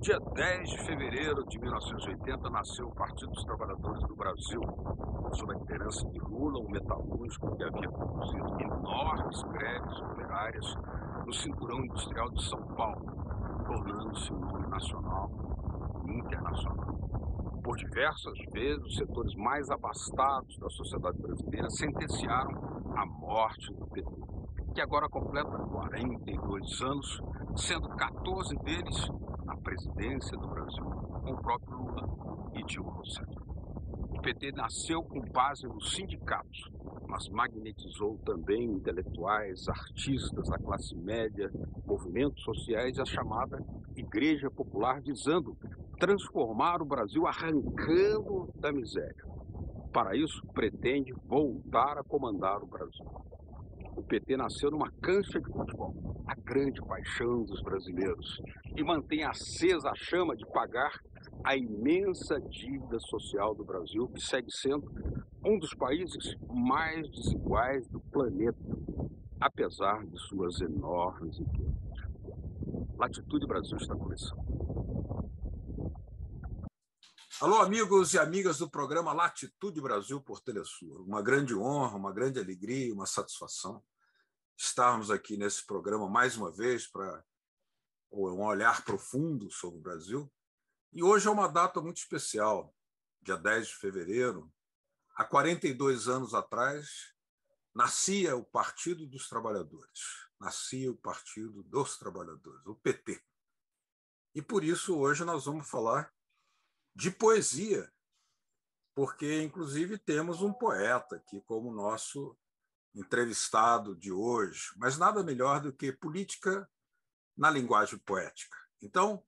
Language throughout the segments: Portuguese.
dia 10 de fevereiro de 1980, nasceu o Partido dos Trabalhadores do Brasil, sob a liderança de Lula, um metalúrgico que havia conduzido enormes greves operárias no cinturão industrial de São Paulo, tornando-se um nome nacional e internacional. Por diversas vezes, os setores mais abastados da sociedade brasileira sentenciaram a morte do PT, que agora completa 42 anos, sendo 14 deles na presidência do Brasil, com o próprio Lula e Dilma Rousseff. O PT nasceu com base nos sindicatos, mas magnetizou também intelectuais, artistas, a classe média, movimentos sociais e a chamada Igreja Popular, visando transformar o Brasil arrancando da miséria. Para isso, pretende voltar a comandar o Brasil. O PT nasceu numa cancha de futebol, a grande paixão dos brasileiros, e mantém acesa a chama de pagar a imensa dívida social do Brasil, que segue sendo um dos países mais desiguais do planeta, apesar de suas enormes riquezas. Latitude Brasil está começando. Alô, amigos e amigas do programa Latitude Brasil por Telesur. Uma grande honra, uma grande alegria, uma satisfação estarmos aqui nesse programa mais uma vez para um olhar profundo sobre o Brasil. E hoje é uma data muito especial, dia 10 de fevereiro. Há 42 anos atrás, nascia o Partido dos Trabalhadores, nascia o Partido dos Trabalhadores, o PT. E por isso hoje nós vamos falar de poesia, porque inclusive temos um poeta aqui como nosso entrevistado de hoje, mas nada melhor do que política na linguagem poética. Então,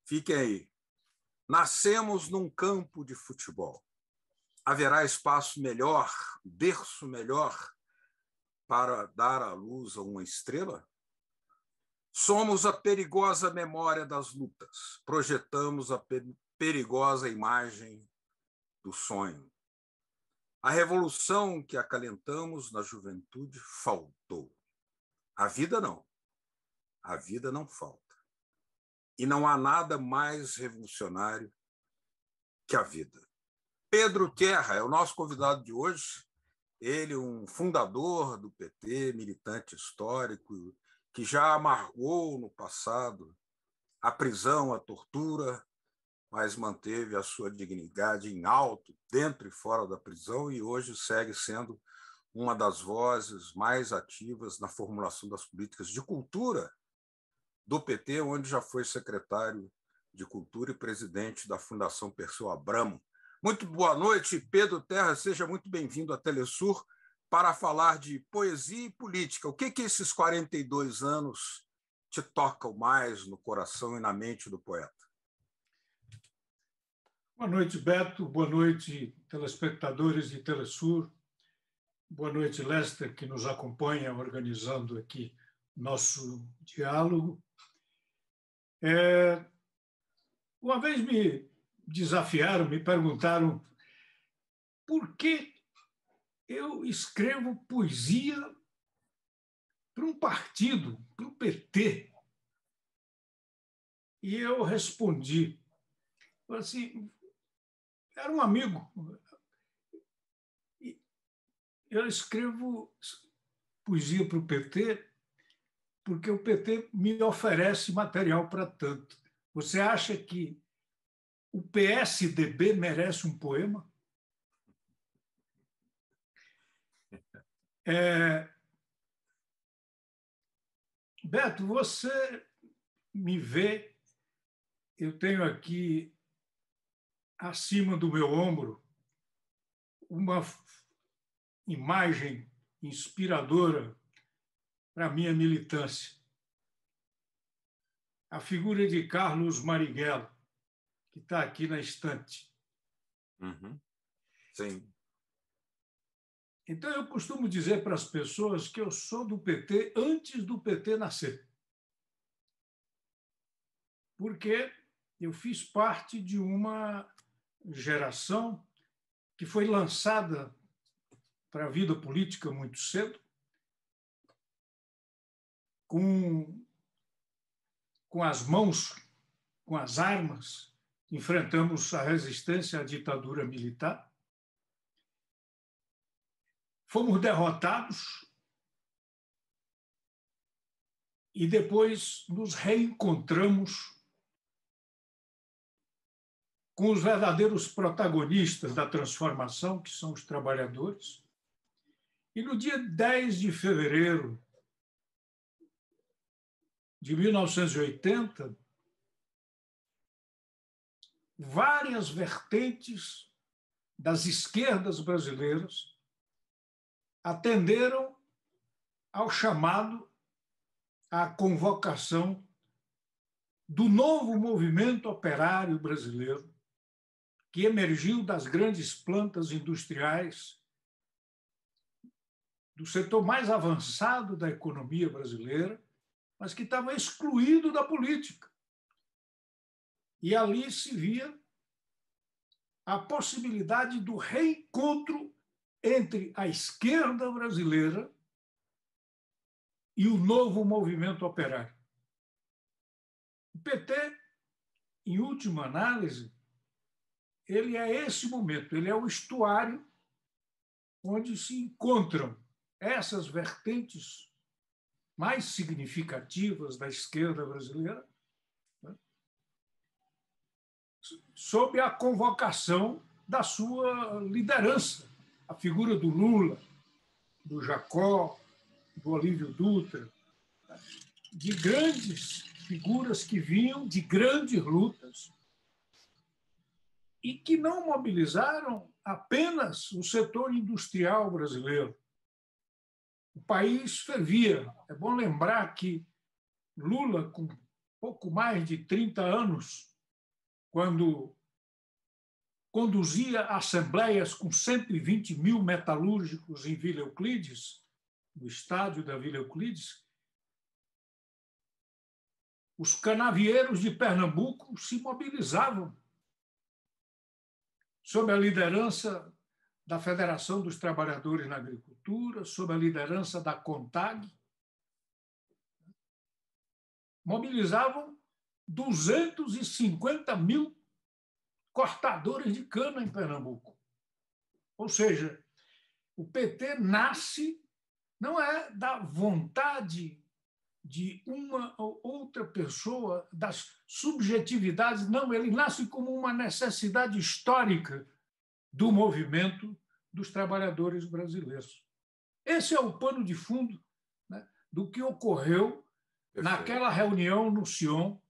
fiquem aí. Nascemos num campo de futebol. Haverá espaço melhor, berço melhor para dar à luz a uma estrela? Somos a perigosa memória das lutas. Projetamos a perigosa imagem do sonho. A revolução que acalentamos na juventude faltou. A vida não. A vida não falta. E não há nada mais revolucionário que a vida. Pedro Guerra é o nosso convidado de hoje. Ele, um fundador do PT, militante histórico, que já amargou no passado a prisão, a tortura, mas manteve a sua dignidade em alto, dentro e fora da prisão, e hoje segue sendo uma das vozes mais ativas na formulação das políticas de cultura do PT, onde já foi secretário de Cultura e presidente da Fundação Perseu Abramo. Muito boa noite, Pedro Terra, seja muito bem-vindo à Telesur para falar de poesia e política. O que esses 42 anos te tocam mais no coração e na mente do poeta? Boa noite, Beto. Boa noite, telespectadores de Telesur. Boa noite, Lester, que nos acompanha organizando aqui nosso diálogo. Uma vez me desafiaram, me perguntaram por que eu escrevo poesia para um partido, para o PT. E eu respondi, assim, era um amigo. Eu escrevo poesia para o PT porque o PT me oferece material para tanto. Você acha que o PSDB merece um poema? Beto, você me vê, eu tenho aqui acima do meu ombro uma imagem inspiradora para a minha militância. A figura de Carlos Marighella, que está aqui na estante. Uhum. Sim. Então, eu costumo dizer para as pessoas que eu sou do PT antes do PT nascer. Porque eu fiz parte de uma geração que foi lançada para a vida política muito cedo, com as mãos com as armas, enfrentamos a resistência à ditadura militar. Fomos derrotados e depois nos reencontramos com os verdadeiros protagonistas da transformação, que são os trabalhadores. E no dia 10 de fevereiro de 1980, várias vertentes das esquerdas brasileiras atenderam ao chamado, à convocação do novo movimento operário brasileiro, que emergiu das grandes plantas industriais, do setor mais avançado da economia brasileira, mas que estava excluído da política. E ali se via a possibilidade do reencontro entre a esquerda brasileira e o novo movimento operário. O PT, em última análise, ele é esse momento, ele é o estuário onde se encontram essas vertentes mais significativas da esquerda brasileira, né, sob a convocação da sua liderança, a figura do Lula, do Jacó, do Olívio Dutra, de grandes figuras que vinham de grandes lutas e que não mobilizaram apenas o setor industrial brasileiro. O país fervia. É bom lembrar que Lula, com pouco mais de 30 anos, quando conduzia assembleias com 120 mil metalúrgicos em Vila Euclides, no estádio da Vila Euclides, os canavieiros de Pernambuco se mobilizavam sob a liderança da Federação dos Trabalhadores na Agricultura, sob a liderança da CONTAG. Mobilizavam 250 mil cortadores de cana em Pernambuco. Ou seja, o PT nasce, não é da vontade de uma ou outra pessoa, das subjetividades, não, ele nasce como uma necessidade histórica do movimento dos trabalhadores brasileiros. Esse é o pano de fundo, né, do que ocorreu naquela reunião no Sion,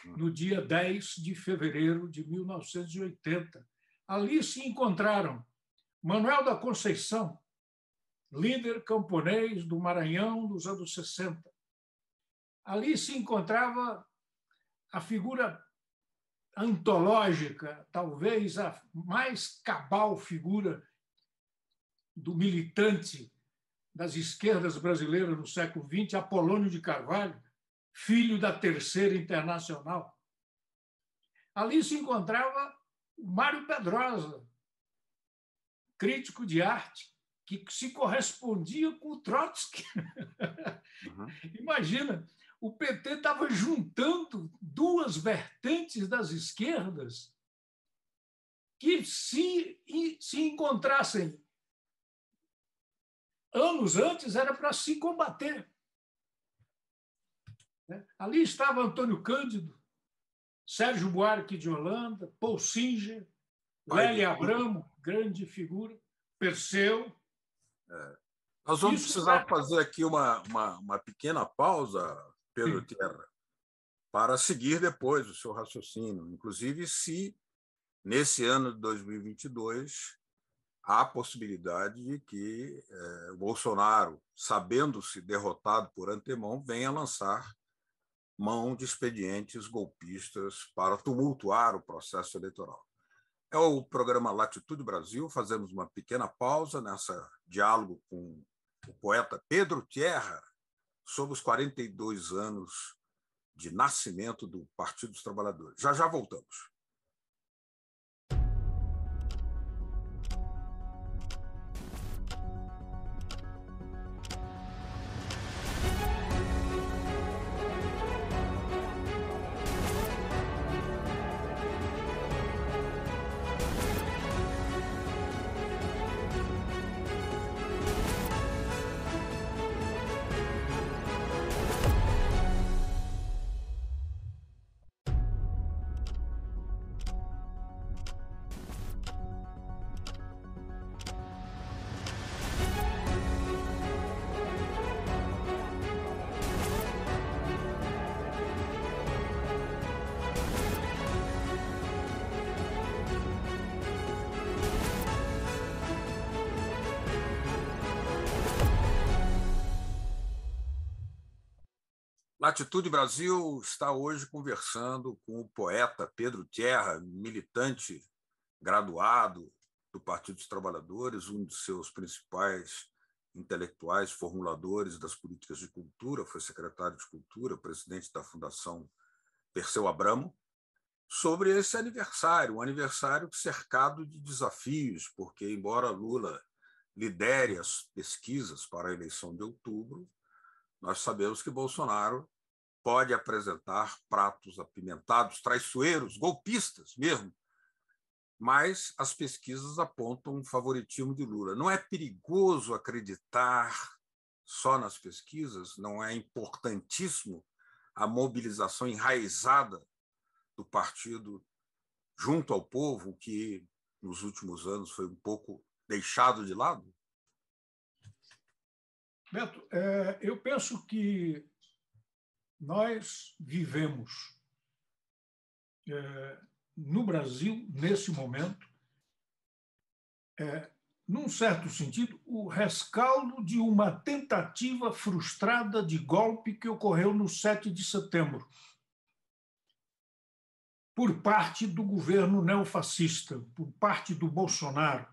no dia 10 de fevereiro de 1980. Ali se encontraram Manuel da Conceição, líder camponês do Maranhão dos anos 60. Ali se encontrava a figura antológica, talvez a mais cabal figura do militante das esquerdas brasileiras no século XX, Apolônio de Carvalho, filho da Terceira Internacional. Ali se encontrava o Mário Pedrosa, crítico de arte, que se correspondia com o Trotsky. Uhum. Imagina, o PT estava juntando duas vertentes das esquerdas que, se encontrassem anos antes, era para se combater. Ali estava Antônio Cândido, Sérgio Buarque de Holanda, Paul Singer, Lélia Abramo, grande figura, Perseu. Nós vamos precisar fazer aqui uma pequena pausa, Pedro Tierra, para seguir depois o seu raciocínio. Inclusive, se nesse ano de 2022 há a possibilidade de que o Bolsonaro, sabendo-se derrotado por antemão, venha lançar mão de expedientes golpistas para tumultuar o processo eleitoral. É o programa Latitude Brasil. Fazemos uma pequena pausa nessa diálogo com o poeta Pedro Tierra sobre os 42 anos de nascimento do Partido dos Trabalhadores. Já já voltamos. Latitude Brasil está hoje conversando com o poeta Pedro Tierra, militante graduado do Partido dos Trabalhadores, um de seus principais intelectuais, formuladores das políticas de cultura, foi secretário de Cultura, presidente da Fundação Perseu Abramo, sobre esse aniversário, um aniversário cercado de desafios, porque, embora Lula lidere as pesquisas para a eleição de outubro, nós sabemos que Bolsonaro pode apresentar pratos apimentados, traiçoeiros, golpistas mesmo, mas as pesquisas apontam um favoritismo de Lula. Não é perigoso acreditar só nas pesquisas? Não é importantíssimo a mobilização enraizada do partido junto ao povo, que nos últimos anos foi um pouco deixado de lado? Beto, eu penso que nós vivemos no Brasil, nesse momento, num certo sentido, o rescaldo de uma tentativa frustrada de golpe que ocorreu no 7 de setembro, por parte do governo neofascista, por parte do Bolsonaro.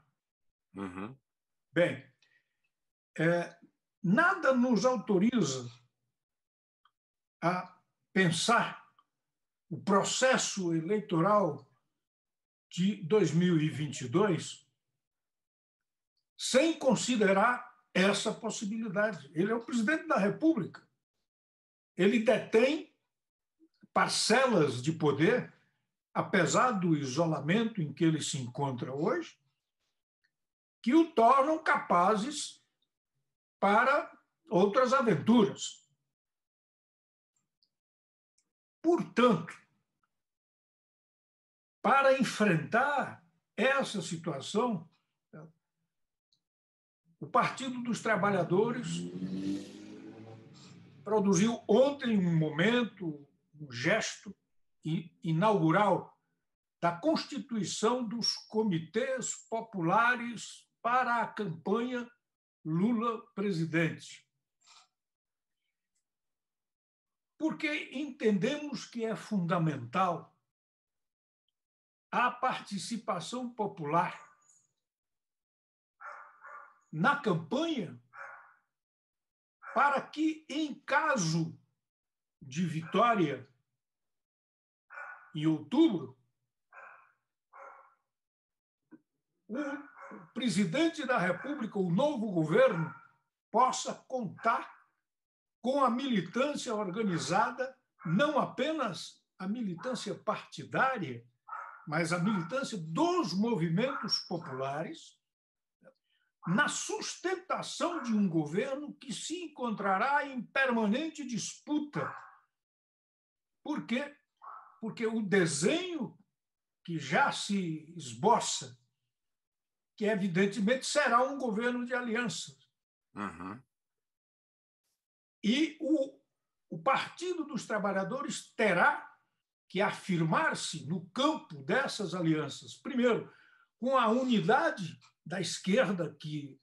Uhum. Bem, nada nos autoriza a pensar o processo eleitoral de 2022 sem considerar essa possibilidade. Ele é o presidente da República. Ele detém parcelas de poder, apesar do isolamento em que ele se encontra hoje, que o tornam capazes para outras aventuras. Portanto, para enfrentar essa situação, o Partido dos Trabalhadores produziu ontem um momento, um gesto inaugural da constituição dos comitês populares para a campanha Lula presidente. Porque entendemos que é fundamental a participação popular na campanha para que, em caso de vitória em outubro, o presidente da República, o novo governo, possa contar com a militância organizada, não apenas a militância partidária, mas a militância dos movimentos populares, na sustentação de um governo que se encontrará em permanente disputa. Por quê? Porque o desenho que já se esboça, que evidentemente será um governo de alianças. Uhum. E o Partido dos Trabalhadores terá que afirmar-se no campo dessas alianças. Primeiro, com a unidade da esquerda que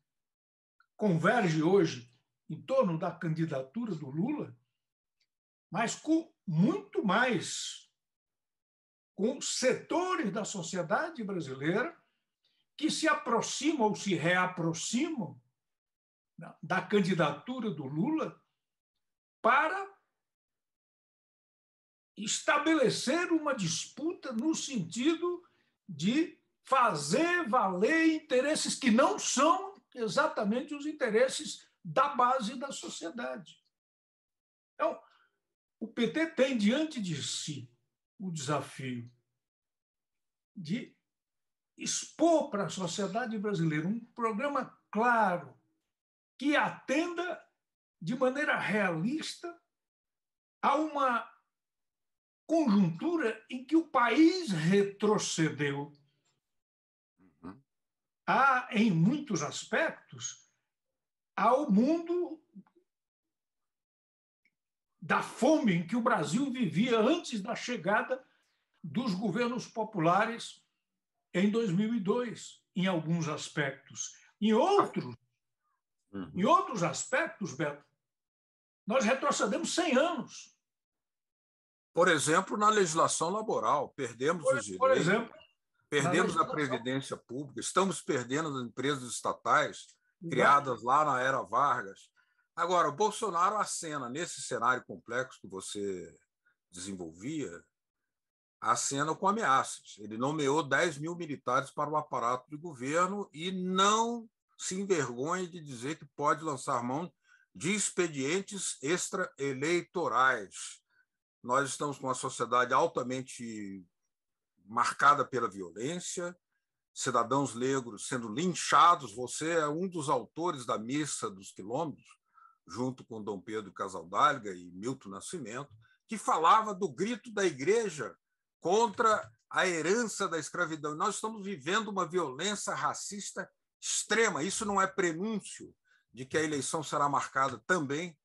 converge hoje em torno da candidatura do Lula, mas com muito mais, com setores da sociedade brasileira que se aproximam ou se reaproximam da candidatura do Lula para estabelecer uma disputa no sentido de fazer valer interesses que não são exatamente os interesses da base da sociedade. Então, o PT tem diante de si o desafio de expor para a sociedade brasileira um programa claro que atenda de maneira realista a uma conjuntura em que o país retrocedeu. Há, em muitos aspectos, ao mundo da fome em que o Brasil vivia antes da chegada dos governos populares em 2002, em alguns aspectos. Em outros aspectos, Beto, nós retrocedemos 100 anos. Por exemplo, na legislação laboral, perdemos os Por direitos, exemplo, perdemos a previdência pública, estamos perdendo as empresas estatais criadas lá na era Vargas. Agora, o Bolsonaro acena, nesse cenário complexo que você desenvolvia, acena com ameaças. Ele nomeou 10 mil militares para o aparato de governo e não se envergonha de dizer que pode lançar mão de expedientes extraeleitorais. Nós estamos com uma sociedade altamente marcada pela violência, cidadãos negros sendo linchados. Você é um dos autores da Missa dos Quilômetros, junto com Dom Pedro Casaldáliga e Milton Nascimento, que falava do grito da igreja contra a herança da escravidão. Nós estamos vivendo uma violência racista extrema. Isso não é prenúncio de que a eleição será marcada também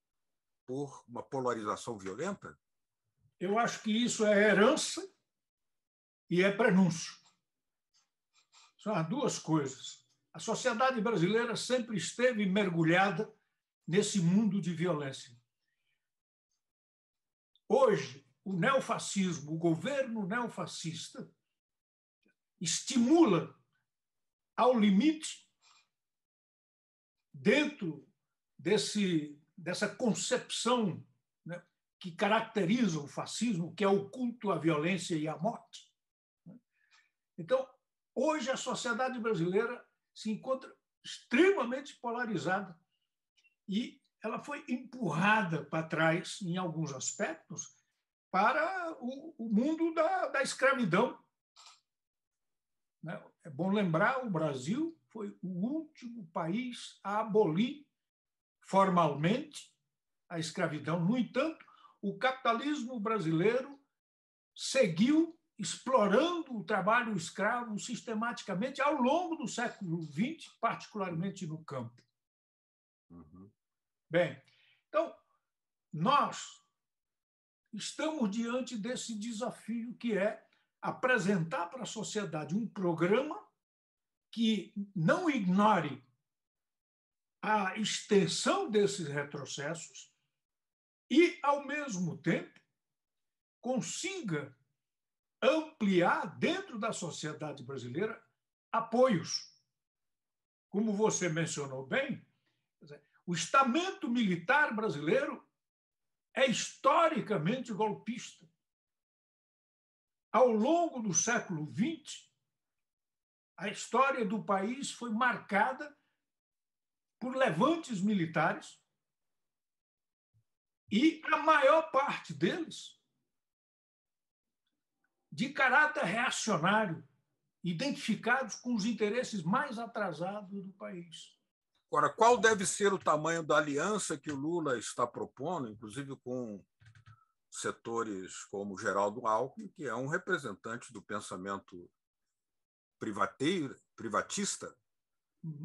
por uma polarização violenta? Eu acho que isso é herança e é prenúncio. São as duas coisas. A sociedade brasileira sempre esteve mergulhada nesse mundo de violência. Hoje, o neofascismo, o governo neofascista, estimula ao limite, dentro dessa concepção, né, que caracteriza o fascismo, que é o culto à violência e à morte. Então, hoje a sociedade brasileira se encontra extremamente polarizada e ela foi empurrada para trás, em alguns aspectos, para o mundo da escravidão. É bom lembrar, o Brasil foi o último país a abolir formalmente a escravidão. No entanto, o capitalismo brasileiro seguiu explorando o trabalho escravo sistematicamente ao longo do século XX, particularmente no campo. Uhum. Bem, então, nós estamos diante desse desafio que é apresentar para a sociedade um programa que não ignore a extensão desses retrocessos e, ao mesmo tempo, consiga ampliar dentro da sociedade brasileira apoios. Como você mencionou bem, o estamento militar brasileiro é historicamente golpista. Ao longo do século XX, a história do país foi marcada por levantes militares e a maior parte deles de caráter reacionário, identificados com os interesses mais atrasados do país. Agora, qual deve ser o tamanho da aliança que o Lula está propondo, inclusive com setores como Geraldo Alckmin, que é um representante do pensamento privatista,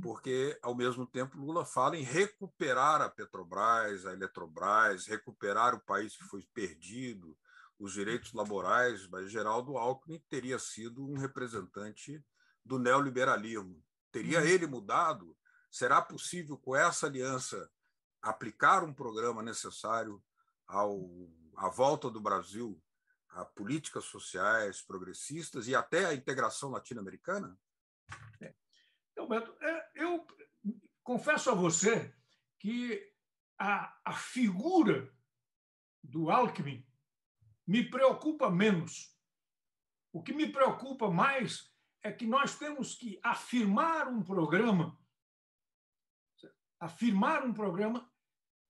porque, ao mesmo tempo, Lula fala em recuperar a Petrobras, a Eletrobras, recuperar o país que foi perdido, os direitos laborais, mas Geraldo Alckmin teria sido um representante do neoliberalismo. Teria ele mudado? Será possível, com essa aliança, aplicar um programa necessário à volta do Brasil a políticas sociais progressistas e até a integração latino-americana? Então, Beto, eu confesso a você que a figura do Alckmin me preocupa menos. O que me preocupa mais é que nós temos que afirmar um programa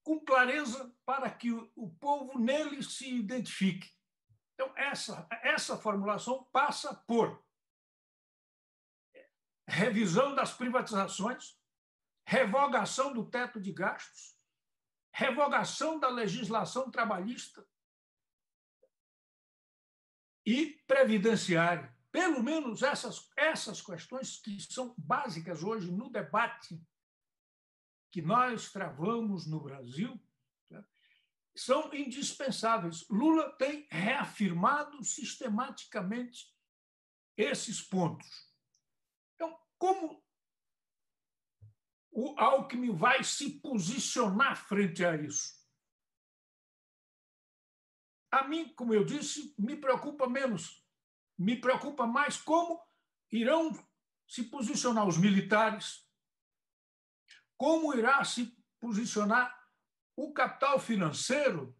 com clareza para que o povo nele se identifique. Então, essa formulação passa por revisão das privatizações, revogação do teto de gastos, revogação da legislação trabalhista e previdenciária. Pelo menos essas questões que são básicas hoje no debate que nós travamos no Brasil, né, são indispensáveis. Lula tem reafirmado sistematicamente esses pontos. Então, como o Alckmin vai se posicionar frente a isso? a mim, como eu disse, me preocupa menos. Me preocupa mais como irão se posicionar os militares, como irá se posicionar o capital financeiro,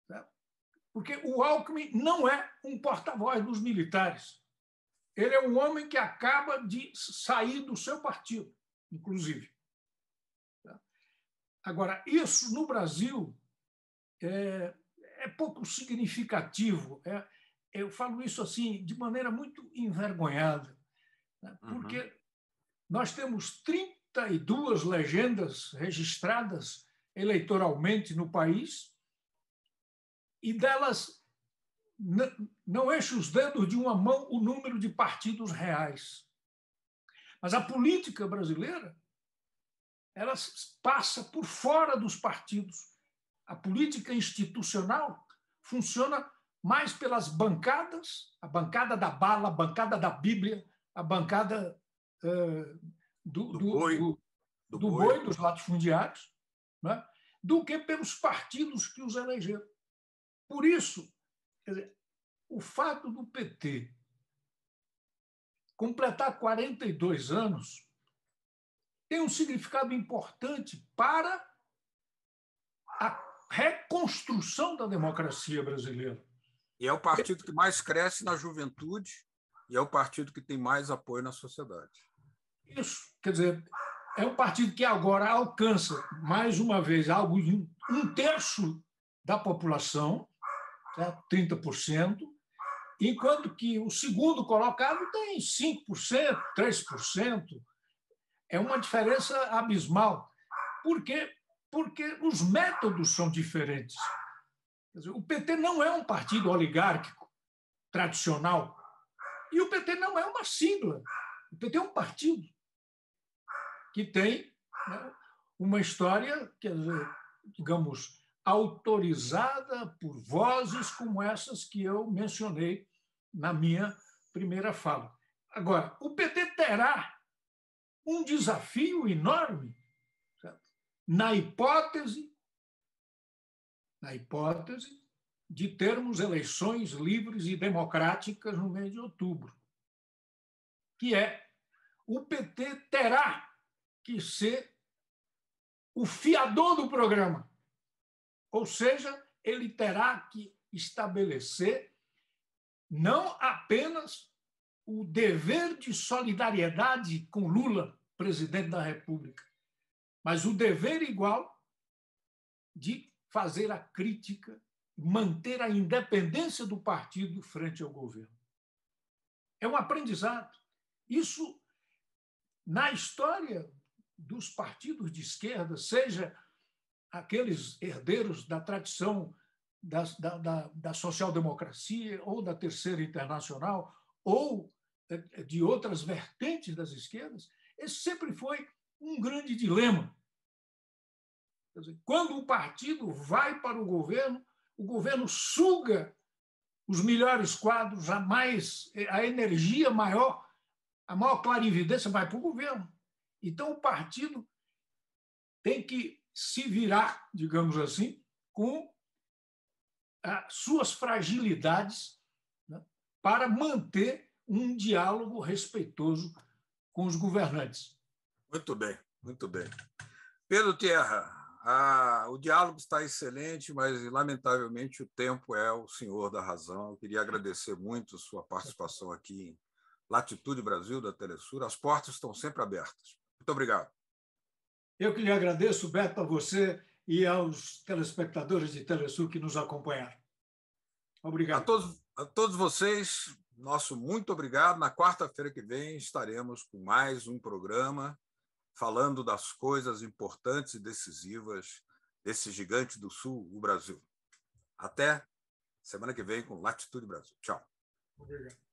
né? Porque o Alckmin não é um porta-voz dos militares. Ele é um homem que acaba de sair do seu partido, inclusive. Agora, isso no Brasil é pouco significativo. Eu falo isso assim de maneira muito envergonhada, né? Porque nós temos 32 legendas registradas eleitoralmente no país e delas não enche os dedos de uma mão o número de partidos reais. Mas a política brasileira ela passa por fora dos partidos. A política institucional funciona mais pelas bancadas, a bancada da bala, a bancada da Bíblia, a bancada do boi, dos latifundiários, né? Do que pelos partidos que os elegeram. Por isso, quer dizer, o fato do PT completar 42 anos tem um significado importante para a reconstrução da democracia brasileira. E é o partido que mais cresce na juventude e é o partido que tem mais apoio na sociedade. Isso, quer dizer, é um partido que agora alcança, mais uma vez, algo de 1/3 da população, 30%, enquanto que o segundo colocado tem 5%, 3%. É uma diferença abismal. Por quê? Porque os métodos são diferentes. Quer dizer, o PT não é um partido oligárquico tradicional e o PT não é uma sigla. O PT é um partido que tem, né, uma história, quer dizer, digamos, autorizada por vozes como essas que eu mencionei na minha primeira fala. Agora, o PT terá um desafio enorme, certo? Na hipótese de termos eleições livres e democráticas no mês de outubro, que é o PT terá que ser o fiador do programa, ou seja, ele terá que estabelecer não apenas o dever de solidariedade com Lula, presidente da República, mas o dever igual de fazer a crítica, manter a independência do partido frente ao governo. É um aprendizado. Isso, na história dos partidos de esquerda, seja aqueles herdeiros da tradição da social-democracia ou da Terceira Internacional ou de outras vertentes das esquerdas, esse sempre foi um grande dilema. Quer dizer, quando o partido vai para o governo suga os melhores quadros, a energia maior, a maior clarividência vai para o governo. Então, o partido tem que se virar, digamos assim, com as suas fragilidades, né, para manter um diálogo respeitoso com os governantes. Muito bem, muito bem. Pedro Tierra, o diálogo está excelente, mas, lamentavelmente, o tempo é o senhor da razão. Eu queria agradecer muito a sua participação aqui em Latitude Brasil, da Telesur. As portas estão sempre abertas. Muito obrigado. Eu que lhe agradeço, Beto, a você e aos telespectadores de Telesur que nos acompanharam. Obrigado. A todos vocês, nosso muito obrigado. Na quarta-feira que vem estaremos com mais um programa falando das coisas importantes e decisivas desse gigante do Sul, o Brasil. Até semana que vem com Latitude Brasil. Tchau. Obrigado.